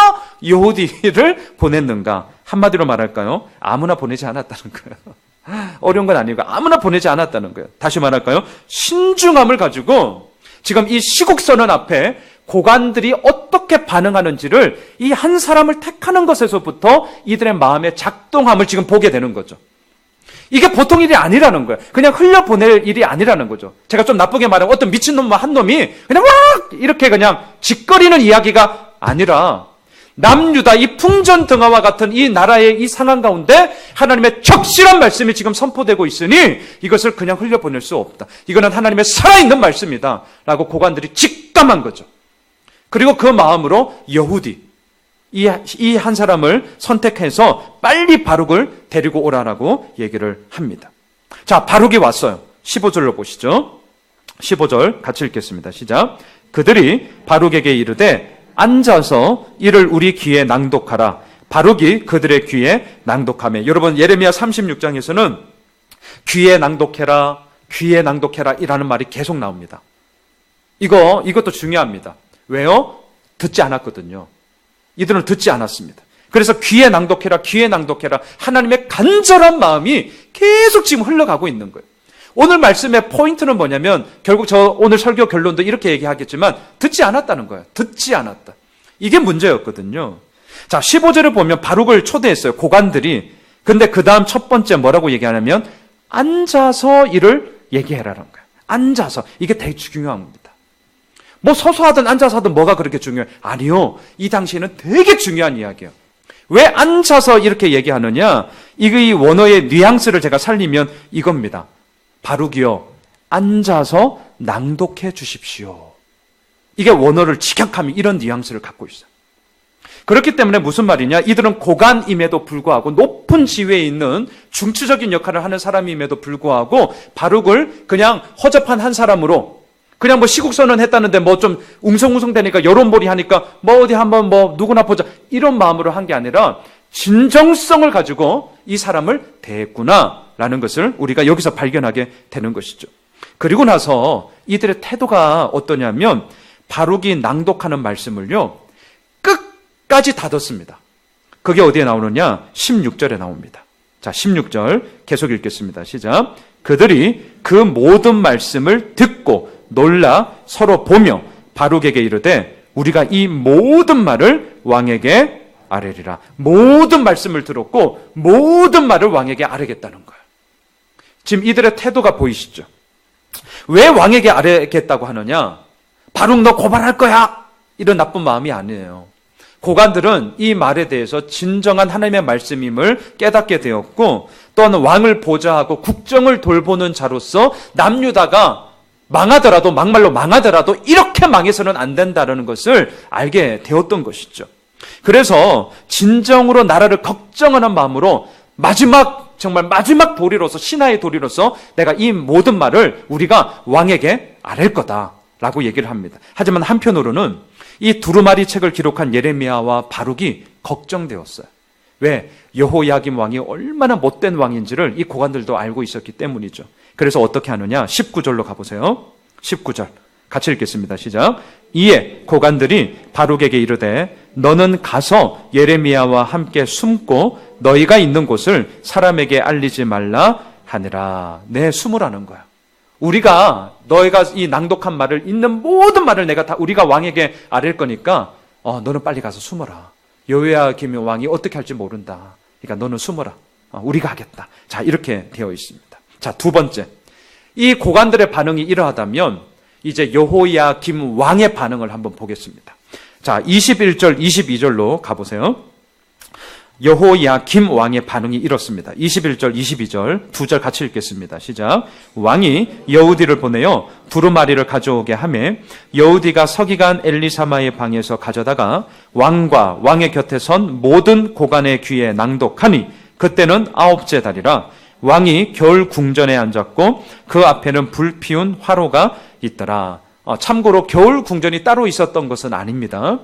여후디를 보냈는가? 한마디로 말할까요? 아무나 보내지 않았다는 거예요. 어려운 건 아니고 아무나 보내지 않았다는 거예요. 다시 말할까요? 신중함을 가지고 지금 이 시국선언 앞에 고관들이 어떻게 반응하는지를 이 한 사람을 택하는 것에서부터 이들의 마음의 작동함을 지금 보게 되는 거죠. 이게 보통 일이 아니라는 거예요. 그냥 흘려보낼 일이 아니라는 거죠. 제가 좀 나쁘게 말하면 어떤 미친놈 한 놈이 그냥 막 이렇게 그냥 짓거리는 이야기가 아니라 남유다 이 풍전등화와 같은 이 나라의 이 상황 가운데 하나님의 적실한 말씀이 지금 선포되고 있으니 이것을 그냥 흘려보낼 수 없다. 이거는 하나님의 살아있는 말씀이다 라고 고관들이 직감한 거죠. 그리고 그 마음으로 여후디 이 한 사람을 선택해서 빨리 바룩을 데리고 오라라고 얘기를 합니다. 자, 바룩이 왔어요. 15절로 보시죠. 15절 같이 읽겠습니다. 시작. 그들이 바룩에게 이르되 앉아서 이를 우리 귀에 낭독하라. 바룩이 그들의 귀에 낭독하며. 여러분, 예레미야 36장에서는 귀에 낭독해라, 귀에 낭독해라 이라는 말이 계속 나옵니다. 이것도 중요합니다. 왜요? 듣지 않았거든요. 이들은 듣지 않았습니다. 그래서 귀에 낭독해라, 귀에 낭독해라. 하나님의 간절한 마음이 계속 지금 흘러가고 있는 거예요. 오늘 말씀의 포인트는 뭐냐면 결국 저 오늘 설교 결론도 이렇게 얘기하겠지만 듣지 않았다는 거예요. 듣지 않았다. 이게 문제였거든요. 자, 15절을 보면 바룩을 초대했어요. 고관들이. 근데 그 다음 첫 번째 뭐라고 얘기하냐면 앉아서 이를 얘기해라라는 거예요. 앉아서. 이게 되게 중요한 겁니다. 뭐 서서 하든 앉아서 하든 뭐가 그렇게 중요해요? 아니요. 이 당시에는 되게 중요한 이야기예요. 왜 앉아서 이렇게 얘기하느냐? 이 원어의 뉘앙스를 제가 살리면 이겁니다. 바룩이요, 앉아서 낭독해 주십시오. 이게 원어를 직역하면 이런 뉘앙스를 갖고 있어요. 그렇기 때문에 무슨 말이냐? 이들은 고관임에도 불구하고 높은 지위에 있는 중추적인 역할을 하는 사람임에도 불구하고 바룩을 그냥 허접한 한 사람으로 그냥 뭐 시국선언 했다는데 뭐 좀 웅성웅성 되니까 여론몰이 하니까 뭐 어디 한번 뭐 누구나 보자 이런 마음으로 한 게 아니라 진정성을 가지고 이 사람을 대했구나라는 것을 우리가 여기서 발견하게 되는 것이죠. 그리고 나서 이들의 태도가 어떠냐면 바룩이 낭독하는 말씀을요 끝까지 다 듣습니다. 그게 어디에 나오느냐? 16절에 나옵니다. 자, 16절 계속 읽겠습니다. 시작. 그들이 그 모든 말씀을 듣고 놀라 서로 보며 바룩에게 이르되 우리가 이 모든 말을 왕에게 아뢰리라. 모든 말씀을 들었고 모든 말을 왕에게 아뢰겠다는 거예요. 지금 이들의 태도가 보이시죠? 왜 왕에게 아뢰겠다고 하느냐? 바룩 너 고발할 거야! 이런 나쁜 마음이 아니에요. 고관들은 이 말에 대해서 진정한 하나님의 말씀임을 깨닫게 되었고, 또한 왕을 보좌하고 국정을 돌보는 자로서 남유다가 망하더라도, 막말로 망하더라도 이렇게 망해서는 안 된다는 것을 알게 되었던 것이죠. 그래서 진정으로 나라를 걱정하는 마음으로 정말 마지막 도리로서, 신하의 도리로서 내가 이 모든 말을 우리가 왕에게 아랠 거다라고 얘기를 합니다. 하지만 한편으로는 이 두루마리 책을 기록한 예레미야와 바룩이 걱정되었어요. 왜? 여호야김 왕이 얼마나 못된 왕인지를 이 고관들도 알고 있었기 때문이죠. 그래서 어떻게 하느냐? 19절로 가보세요. 19절 같이 읽겠습니다. 시작. 이에 고관들이 바룩에게 이르되 너는 가서 예레미야와 함께 숨고 너희가 있는 곳을 사람에게 알리지 말라 하니라. 네, 숨으라는 거야. 너희가 이 낭독한 말을, 있는 모든 말을 내가 다 우리가 왕에게 아랠 거니까 너는 빨리 가서 숨어라. 여호야김 왕이 어떻게 할지 모른다. 그러니까 너는 숨어라. 우리가 하겠다. 자, 이렇게 되어 있습니다. 자, 두 번째. 이 고관들의 반응이 이러하다면 이제 여호야김 왕의 반응을 한번 보겠습니다. 자, 21절, 22절로 가보세요. 여호야김 왕의 반응이 이렇습니다. 21절, 22절 두 절 같이 읽겠습니다. 시작. 왕이 여우디를 보내어 두루마리를 가져오게 하매 여우디가 서기관 엘리사마의 방에서 가져다가 왕과 왕의 곁에 선 모든 고관의 귀에 낭독하니 그때는 9째 달이라. 왕이 겨울 궁전에 앉았고 그 앞에는 불 피운 화로가 있더라. 참고로 겨울 궁전이 따로 있었던 것은 아닙니다.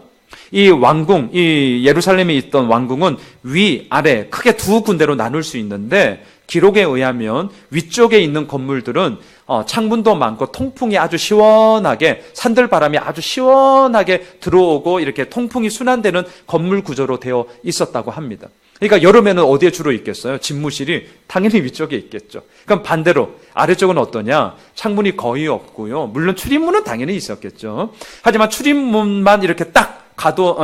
이 왕궁, 이 예루살렘에 있던 왕궁은 위, 아래 크게 두 군데로 나눌 수 있는데 기록에 의하면 위쪽에 있는 건물들은 창문도 많고 통풍이 아주 시원하게, 산들바람이 아주 시원하게 들어오고 이렇게 통풍이 순환되는 건물 구조로 되어 있었다고 합니다. 그러니까 여름에는 어디에 주로 있겠어요? 집무실이 당연히 위쪽에 있겠죠. 그럼 반대로 아래쪽은 어떠냐? 창문이 거의 없고요. 물론 출입문은 당연히 있었겠죠. 하지만 출입문만 이렇게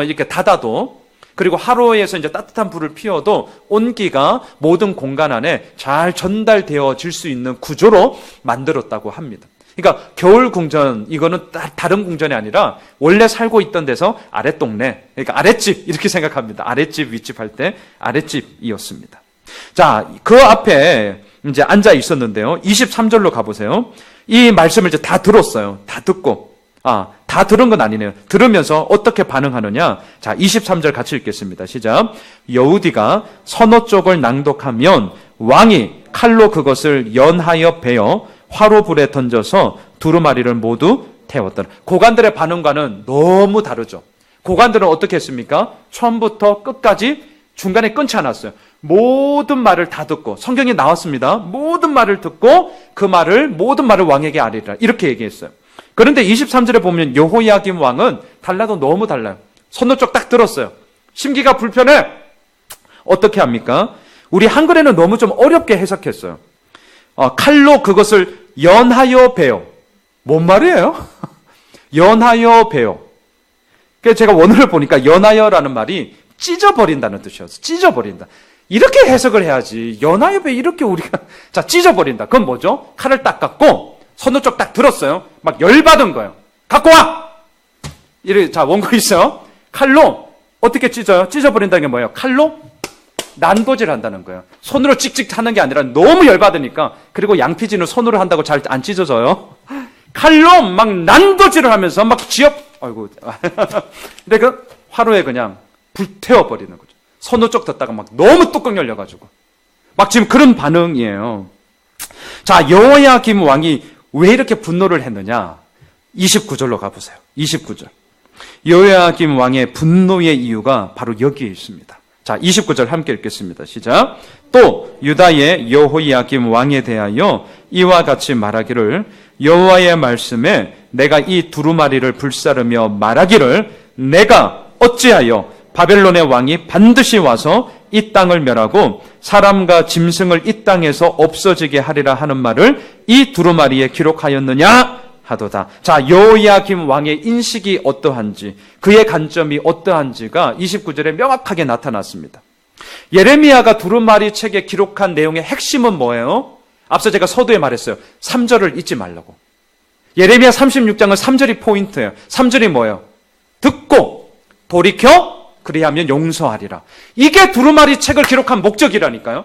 이렇게 닫아도, 그리고 하루에서 이제 따뜻한 불을 피워도 온기가 모든 공간 안에 잘 전달되어질 수 있는 구조로 만들었다고 합니다. 그러니까 겨울 궁전, 이거는 다른 궁전이 아니라 원래 살고 있던 데서 아랫동네, 그러니까 아랫집 이렇게 생각합니다. 아랫집, 윗집 할 때 아랫집이었습니다. 자, 그 앞에 이제 앉아 있었는데요. 23절로 가보세요. 이 말씀을 이제 다 들었어요. 다 듣고. 다 들은 건 아니네요. 들으면서 어떻게 반응하느냐? 자, 23절 같이 읽겠습니다. 시작. 여우디가 서너 쪽을 낭독하면 왕이 칼로 그것을 연하여 베어 화로불에 던져서 두루마리를 모두 태웠더라. 고관들의 반응과는 너무 다르죠. 고관들은 어떻게 했습니까? 처음부터 끝까지 중간에 끊지 않았어요. 모든 말을 다 듣고, 성경에 나왔습니다. 모든 말을 듣고 모든 말을 왕에게 아뢰리라. 이렇게 얘기했어요. 그런데 23절에 보면 여호야김 왕은 달라도 너무 달라요. 손도 쪽 딱 들었어요. 심기가 불편해. 어떻게 합니까? 우리 한글에는 너무 좀 어렵게 해석했어요. 칼로 그것을 연하여 베어. 뭔 말이에요? 연하여 베어. 그래서 제가 원어를 보니까 연하여라는 말이 찢어버린다는 뜻이었어요. 찢어버린다. 이렇게 해석을 해야지. 연하여 베어 이렇게 우리가 찢어버린다. 그건 뭐죠? 칼을 딱 갖고 손도 쪽 딱 들었어요. 막 열받은 거예요. 갖고 와! 이렇게, 원고 있어요. 칼로 어떻게 찢어요? 찢어버린다는 게 뭐예요? 칼로 난도질 한다는 거예요. 손으로 찍찍 하는 게 아니라 너무 열받으니까, 그리고 양피지는 손으로 한다고 잘 안 찢어져요. 칼로 막 난도질을 하면서 막 아이고. 근데 그 화로에 그냥 불태워버리는 거죠. 손으로 쪽 뒀다가 막 너무 뚜껑 열려가지고. 막 지금 그런 반응이에요. 자, 여호야김 왕이 왜 이렇게 분노를 했느냐? 29절로 가보세요. 29절. 여호야김 왕의 분노의 이유가 바로 여기에 있습니다. 자, 29절 함께 읽겠습니다. 시작. 또 유다의 여호야김 왕에 대하여 이와 같이 말하기를 여호와의 말씀에 내가 이 두루마리를 불사르며 말하기를 내가 어찌하여 바벨론의 왕이 반드시 와서 이 땅을 멸하고 사람과 짐승을 이 땅에서 없어지게 하리라 하는 말을 이 두루마리에 기록하였느냐 하도다. 자, 여호야김 왕의 인식이 어떠한지, 그의 관점이 어떠한지가 29절에 명확하게 나타났습니다. 예레미야가 두루마리 책에 기록한 내용의 핵심은 뭐예요? 앞서 제가 서두에 말했어요. 3절을 잊지 말라고. 예레미야 36장은 3절이 포인트예요. 3절이 뭐예요? 듣고 돌이켜 그리하면 용서하리라. 이게 두루마리 책을 기록한 목적이라니까요.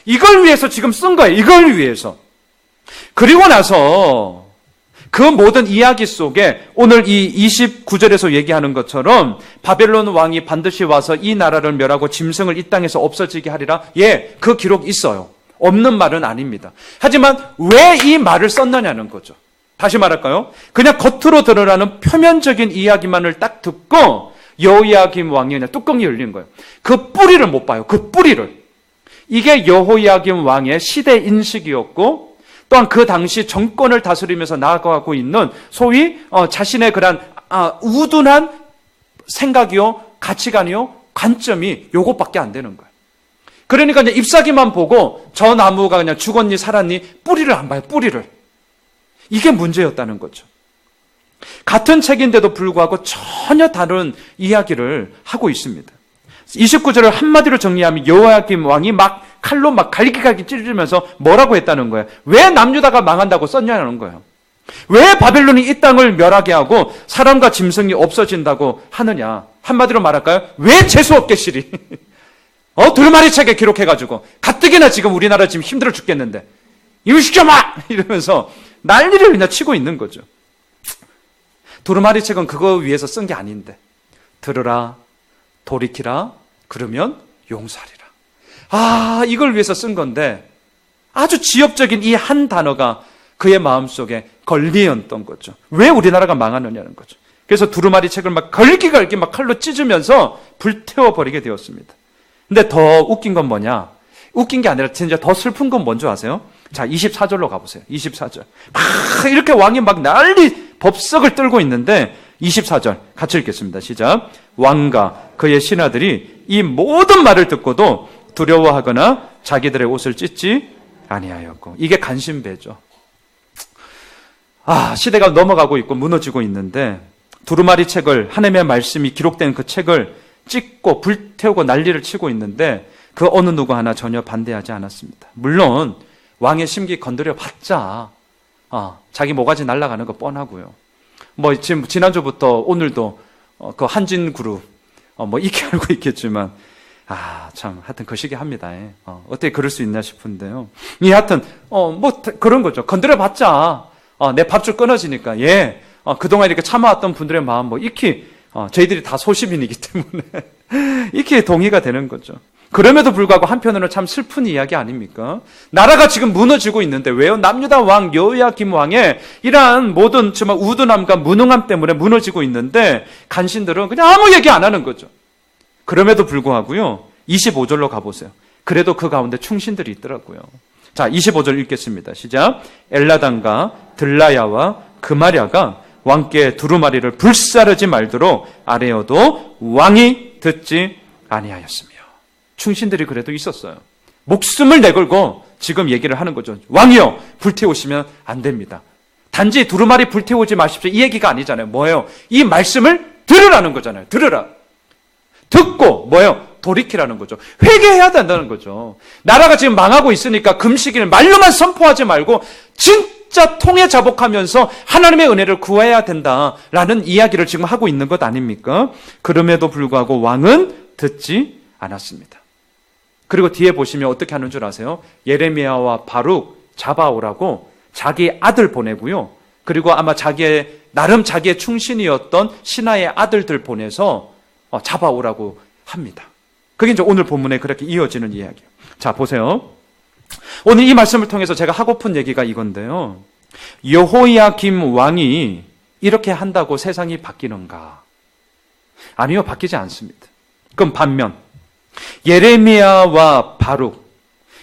이걸 위해서 지금 쓴 거예요. 이걸 위해서. 그리고 나서 그 모든 이야기 속에 오늘 이 29절에서 얘기하는 것처럼 바벨론 왕이 반드시 와서 이 나라를 멸하고 짐승을 이 땅에서 없어지게 하리라. 예, 그 기록 있어요. 없는 말은 아닙니다. 하지만 왜 이 말을 썼느냐는 거죠. 다시 말할까요? 그냥 겉으로 드러나는 표면적인 이야기만을 딱 듣고 여호야김 왕이 그냥 뚜껑이 열린 거예요. 그 뿌리를 못 봐요. 그 뿌리를. 이게 여호야김 왕의 시대 인식이었고 또한 그 당시 정권을 다스리면서 나아가고 있는 소위 자신의 그런 우둔한 생각이요, 가치관이요, 관점이 요것밖에 안 되는 거예요. 그러니까 그냥 잎사귀만 보고 저 나무가 그냥 죽었니 살았니 뿌리를 안 봐요. 뿌리를. 이게 문제였다는 거죠. 같은 책인데도 불구하고 전혀 다른 이야기를 하고 있습니다. 29절을 한마디로 정리하면 여호야김 왕이 막 칼로 막 갈기갈기 찢으면서 뭐라고 했다는 거예요? 왜 남유다가 망한다고 썼냐는 거예요. 왜 바벨론이 이 땅을 멸하게 하고 사람과 짐승이 없어진다고 하느냐? 한마디로 말할까요? 왜 재수없게 시리? 두루마리 책에 기록해가지고 가뜩이나 지금 우리나라 지금 힘들어 죽겠는데 이거 시켜마! 이러면서 난리를 그냥 치고 있는 거죠. 두루마리 책은 그거 위해서 쓴 게 아닌데 들으라, 돌이키라, 그러면 용서하리라. 이걸 위해서 쓴 건데 아주 지엽적인 이 한 단어가 그의 마음속에 걸리었던 거죠. 왜 우리나라가 망하느냐는 거죠. 그래서 두루마리 책을 막 걸기갈기 막 칼로 찢으면서 불태워버리게 되었습니다. 근데 더 웃긴 건 뭐냐? 웃긴 게 아니라 진짜 더 슬픈 건 뭔지 아세요? 자, 24절로 가보세요. 24절. 이렇게 왕이 막 난리 법석을 떨고 있는데 24절 같이 읽겠습니다. 시작. 왕과 그의 신하들이 이 모든 말을 듣고도 두려워하거나 자기들의 옷을 찢지 아니하였고. 이게 간신배죠. 시대가 넘어가고 있고 무너지고 있는데 두루마리 책을, 하나님의 말씀이 기록된 그 책을 찢고 불태우고 난리를 치고 있는데 그 어느 누구 하나 전혀 반대하지 않았습니다. 물론 왕의 심기 건드려 봤자 자기 모가지 날아가는 거 뻔하고요. 지금 지난주부터 오늘도 그 한진그룹 익히 알고 있겠지만 참 하여튼 거시기 합니다. 어떻게 그럴 수 있나 싶은데요. 하여튼 그런 거죠. 건드려 봤자 내 밥줄 끊어지니까 그동안 이렇게 참아왔던 분들의 마음 익히 저희들이 다 소시민이기 때문에 익히 동의가 되는 거죠. 그럼에도 불구하고 한편으로는 참 슬픈 이야기 아닙니까? 나라가 지금 무너지고 있는데 왜요? 남유다 왕 여호야김 왕의 이러한 모든 정말 우둔함과 무능함 때문에 무너지고 있는데 간신들은 그냥 아무 얘기 안 하는 거죠. 그럼에도 불구하고요. 25절로 가보세요. 그래도 그 가운데 충신들이 있더라고요. 자, 25절 읽겠습니다. 시작. 엘라단과 들라야와 그마랴가 왕께 두루마리를 불사르지 말도록 아뢰어도 왕이 듣지 아니하였으며. 충신들이 그래도 있었어요. 목숨을 내걸고 지금 얘기를 하는 거죠. 왕이여, 불태우시면 안 됩니다. 단지 두루마리 불태우지 마십시오. 이 얘기가 아니잖아요. 뭐예요? 이 말씀을 들으라는 거잖아요. 들으라. 듣고 뭐예요? 돌이키라는 거죠. 회개해야 된다는 거죠. 나라가 지금 망하고 있으니까 금식일 말로만 선포하지 말고 진짜 통해 자복하면서 하나님의 은혜를 구해야 된다라는 이야기를 지금 하고 있는 것 아닙니까? 그럼에도 불구하고 왕은 듣지 않았습니다. 그리고 뒤에 보시면 어떻게 하는 줄 아세요? 예레미야와 바룩 잡아오라고 자기 아들 보내고요. 그리고 아마 나름 자기의 충신이었던 신하의 아들들 보내서 잡아오라고 합니다. 그게 이제 오늘 본문에 그렇게 이어지는 이야기예요. 자, 보세요. 오늘 이 말씀을 통해서 제가 하고픈 얘기가 이건데요. 여호야김 왕이 이렇게 한다고 세상이 바뀌는가? 아니요, 바뀌지 않습니다. 그럼 반면 예레미야와 바룩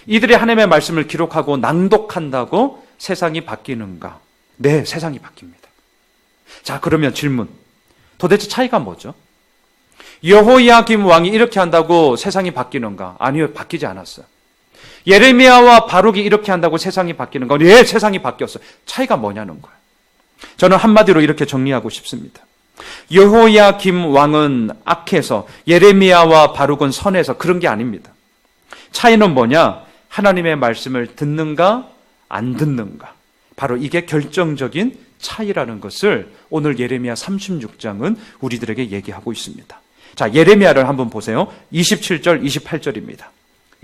이들이 하나님의 말씀을 기록하고 낭독한다고 세상이 바뀌는가? 네, 세상이 바뀝니다. 자, 그러면 질문. 도대체 차이가 뭐죠? 여호야김 왕이 이렇게 한다고 세상이 바뀌는가? 아니요, 바뀌지 않았어요. 예레미야와 바룩이 이렇게 한다고 세상이 바뀌는가? 예, 세상이 바뀌었어요. 차이가 뭐냐는 거예요. 저는 한마디로 이렇게 정리하고 싶습니다. 여호야김 왕은 악해서 예레미야와 바룩은 선해서 그런 게 아닙니다. 차이는 뭐냐? 하나님의 말씀을 듣는가 안 듣는가, 바로 이게 결정적인 차이라는 것을 오늘 예레미야 36장은 우리들에게 얘기하고 있습니다. 자, 예레미야를 한번 보세요. 27절 28절입니다.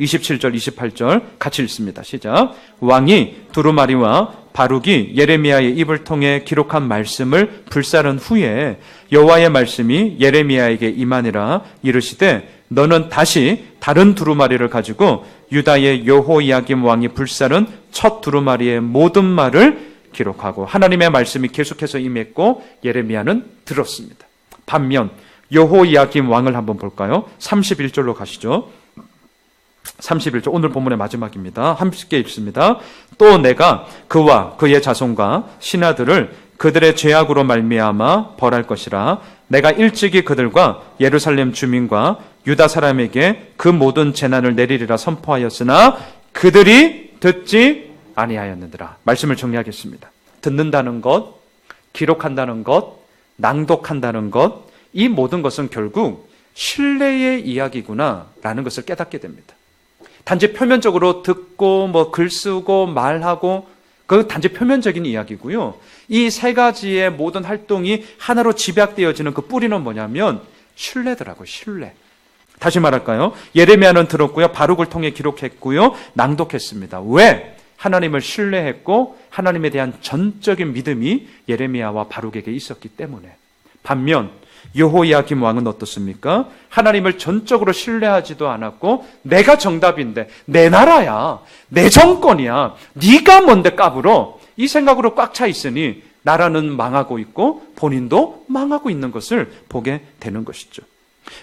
27절 28절 같이 읽습니다. 시작. 왕이 두루마리와 바룩이 예레미야의 입을 통해 기록한 말씀을 불사른 후에 여호와의 말씀이 예레미야에게 임하니라. 이르시되 너는 다시 다른 두루마리를 가지고 유다의 여호야김 왕이 불사른 첫 두루마리의 모든 말을 기록하고, 하나님의 말씀이 계속해서 임했고 예레미야는 들었습니다. 반면 여호야김 왕을 한번 볼까요? 31절로 가시죠. 31절, 오늘 본문의 마지막입니다. 함께 읽습니다. 또 내가 그와 그의 자손과 신하들을 그들의 죄악으로 말미암아 벌할 것이라. 내가 일찍이 그들과 예루살렘 주민과 유다 사람에게 그 모든 재난을 내리리라 선포하였으나 그들이 듣지 아니하였느니라. 말씀을 정리하겠습니다. 듣는다는 것, 기록한다는 것, 낭독한다는 것, 이 모든 것은 결국 신뢰의 이야기구나 라는 것을 깨닫게 됩니다. 단지 표면적으로 듣고 글 쓰고 말하고, 그 단지 표면적인 이야기고요. 이 세 가지의 모든 활동이 하나로 집약되어지는 그 뿌리는 뭐냐면 신뢰더라고요. 신뢰. 다시 말할까요? 예레미야는 들었고요. 바룩을 통해 기록했고요. 낭독했습니다. 왜? 하나님을 신뢰했고 하나님에 대한 전적인 믿음이 예레미야와 바룩에게 있었기 때문에. 반면 여호야김 왕은 어떻습니까? 하나님을 전적으로 신뢰하지도 않았고, 내가 정답인데, 내 나라야, 내 정권이야, 네가 뭔데 까불어, 이 생각으로 꽉 차 있으니 나라는 망하고 있고 본인도 망하고 있는 것을 보게 되는 것이죠.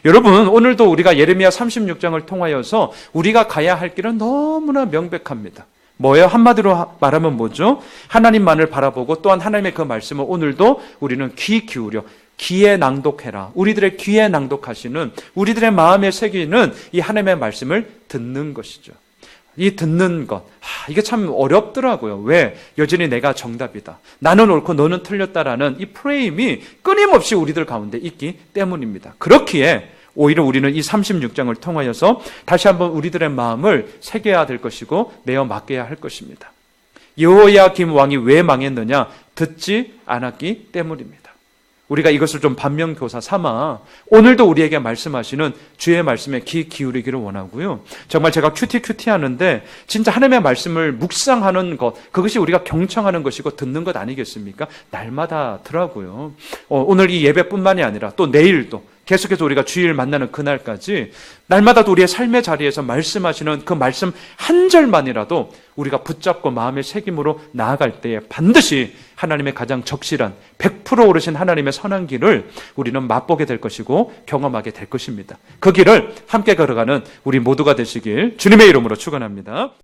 여러분, 오늘도 우리가 예레미야 36장을 통하여서 우리가 가야 할 길은 너무나 명백합니다. 뭐예요? 한마디로 말하면 뭐죠? 하나님만을 바라보고 또한 하나님의 그 말씀을 오늘도 우리는 귀 기울여 귀에 낭독해라. 우리들의 귀에 낭독하시는, 우리들의 마음에 새기는 이 하나님의 말씀을 듣는 것이죠. 이 듣는 것, 이게 참 어렵더라고요. 왜? 여전히 내가 정답이다, 나는 옳고 너는 틀렸다라는 이 프레임이 끊임없이 우리들 가운데 있기 때문입니다. 그렇기에 오히려 우리는 이 36장을 통하여서 다시 한번 우리들의 마음을 새겨야 될 것이고 내어 맡겨야 할 것입니다. 여호야김 왕이 왜 망했느냐? 듣지 않았기 때문입니다. 우리가 이것을 좀 반면교사 삼아 오늘도 우리에게 말씀하시는 주의 말씀에 귀 기울이기를 원하고요. 정말 제가 큐티 하는데 진짜 하나님의 말씀을 묵상하는 것, 그것이 우리가 경청하는 것이고 듣는 것 아니겠습니까? 날마다 하더라고요. 오늘 이 예배뿐만이 아니라 또 내일도 계속해서 우리가 주일 만나는 그날까지 날마다도 우리의 삶의 자리에서 말씀하시는 그 말씀 한 절만이라도 우리가 붙잡고 마음의 새김으로 나아갈 때에 반드시 하나님의 가장 적실한 100% 오르신 하나님의 선한 길을 우리는 맛보게 될 것이고 경험하게 될 것입니다. 그 길을 함께 걸어가는 우리 모두가 되시길 주님의 이름으로 축원합니다.